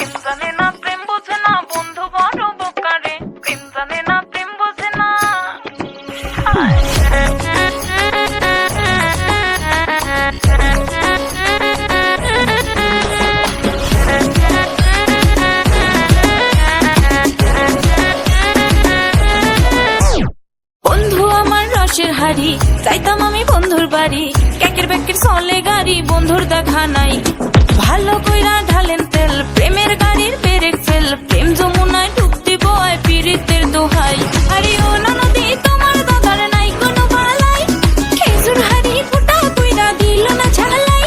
প্রেম জানে না প্রেম বোঝে না বন্ধু বড় বোকারে প্রেম জানে না প্রেম বোঝে না বন্ধু আমার রসের হাড়ি চাইতাম আমি বন্ধুর বাড়ি কেকের বেকের চলে গাড়ি বন্ধুর দেখা নাই ভালো কইরা ঢালেন তেল প্রেমের গাড়ির ব্রেক ফেল প্রেম যমুনায় ডুব দিব পীড়িতের দোহাই আরে ও নদী তোমার দাদার নাই কোনো বালাই খেজুর হাড়ি ফুটা কইরা দিল না ঝালাই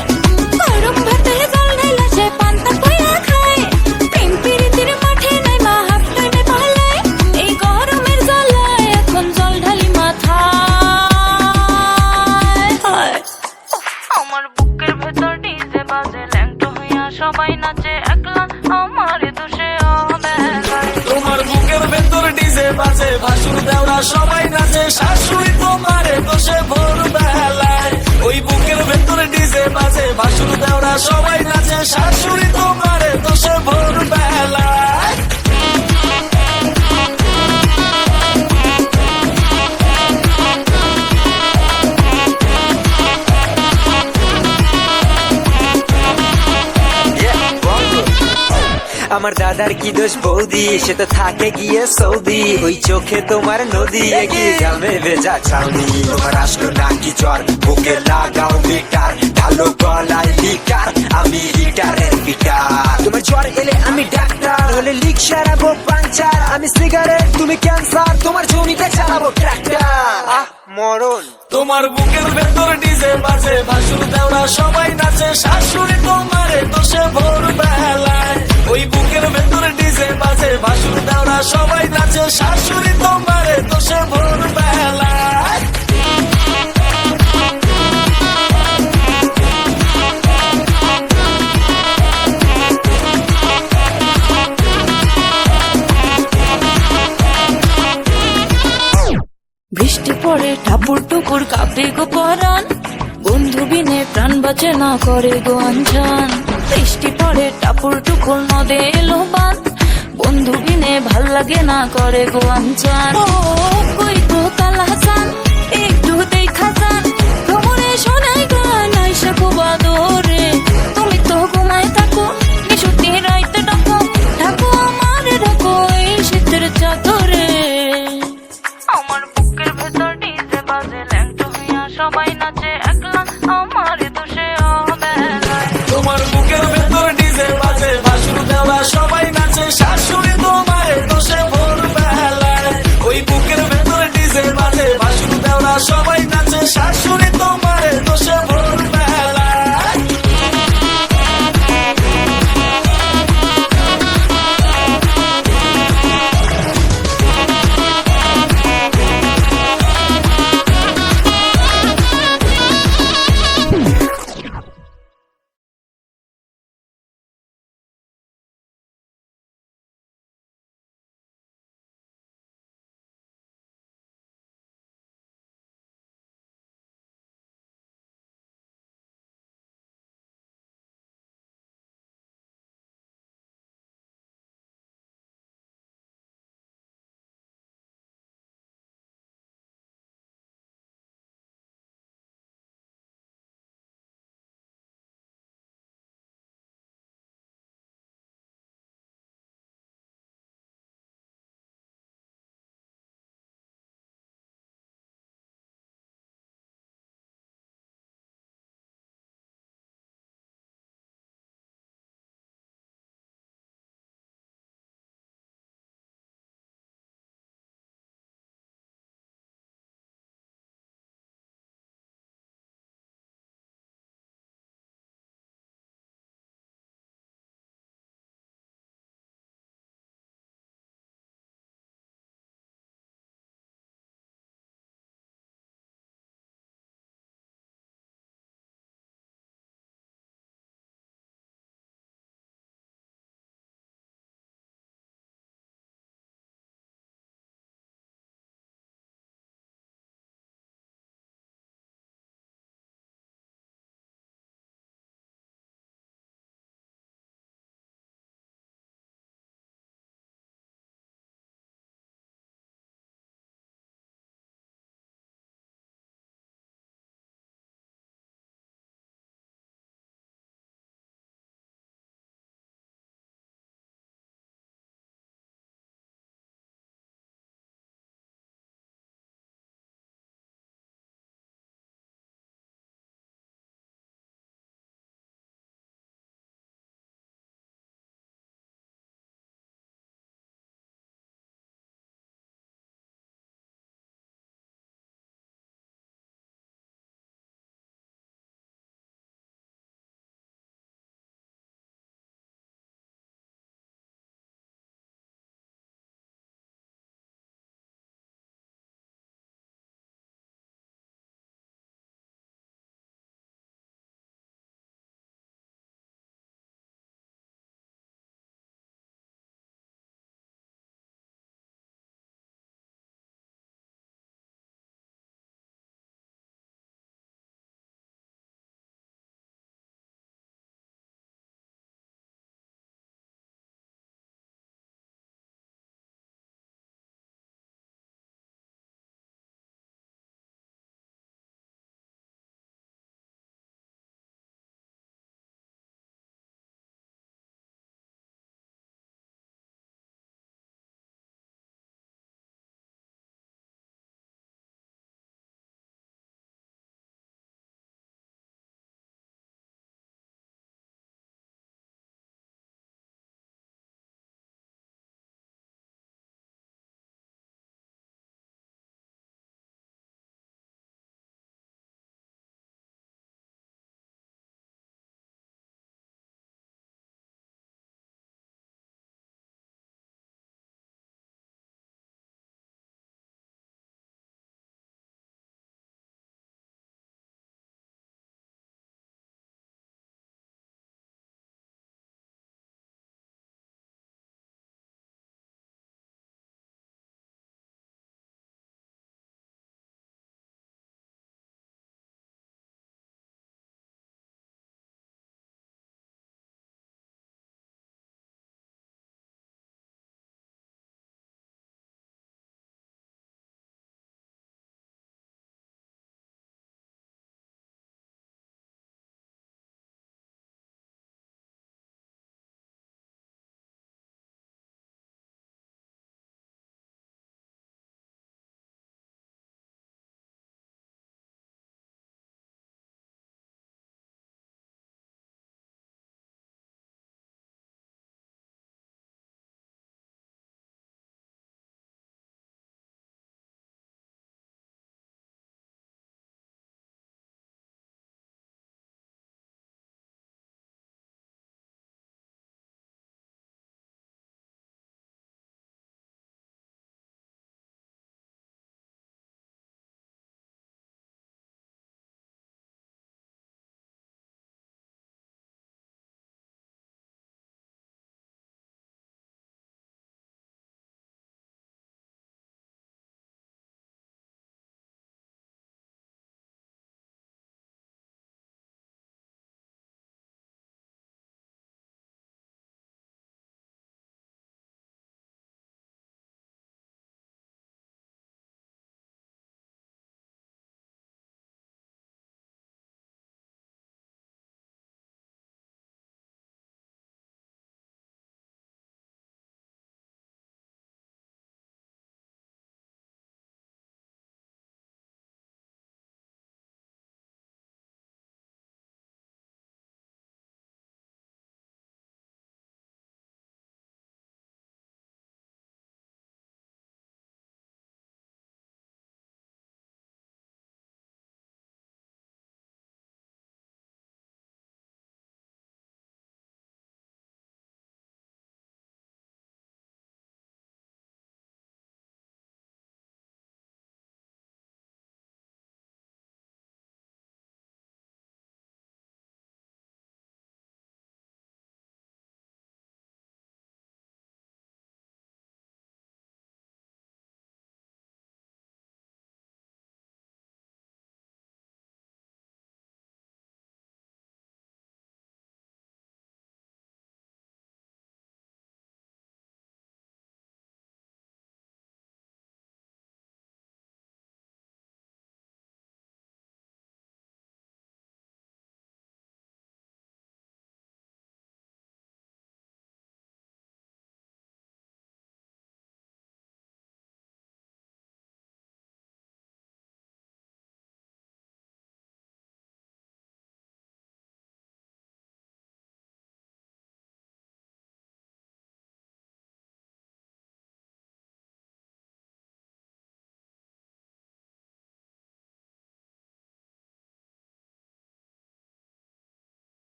গরম ভাতে জল ঢাইলা সে পান্তা কইরা খায় প্রেম পীড়িতের মাঠে নাই মা হাত টানে পালায় এই গরমের জ্বালায় এখন জল ঢালি মাথায় আমার বুকের ভেতর ডিজে বাজে ল্যাংটো হইয়া সবাই নাচে একলা আমার দোষে তোমার বুকের ভেতর ডিজে বাজে ভাসুর দেওরা সবাই নাচে শাশুড়ি তোমারে দোষে ভোর বেলায় ওই বুকের ভেতর ডিজে বাজে ভাসুর দেওরা সবাই নাচে শাশুড়ি তোমারে দোষে ভোর বেলায় আমার দাদার কি দোষ বৌদি সে তো থাকে গিয়ে সৌদি ওই চোখে তোমার নদী এগিয়ে গ্রামে ভেজা ছাউনি তোমার আসলো নাকি জ্বর বুকে লাগাও মিটার ঢালো গলায় লিকার আমি লিটারের গিটার তোমার জ্বর এলে আমি ডাক্তার হলে লিক সারাবো পাঞ্চার আমি সিগারেট তুমি ক্যান্সার তোমার জমিতে চালাবো ট্রাক্টর মরণ তোমার বুকের ভেতর ডিজে বাজে ভাসুর দেওরা সবাই নাচে শাশুড়ি তোমারে দোষে ভোর বেলায় ওই বুকের ভেতর ডিজে বাজে ভাসুর দেওরা সবাই নাচে শাশুড়ি তোমারে দোষে ভোর বেলায় বৃষ্টি পড়ে ঠাপুর টুকুর কাঁপে গো পরাণ বন্ধু বিনে প্রাণ বাঁচে না করে গো আঞ্জান বৃষ্টি পড়ে টাপুর টুকুর নদে এলো বান বন্ধু বিনে ভাল লাগে না করে গো আঞ্জান ও কই তো কালা হাসান একটু দেখা যান ভ্রমণে শোনাই গান আইসা খুব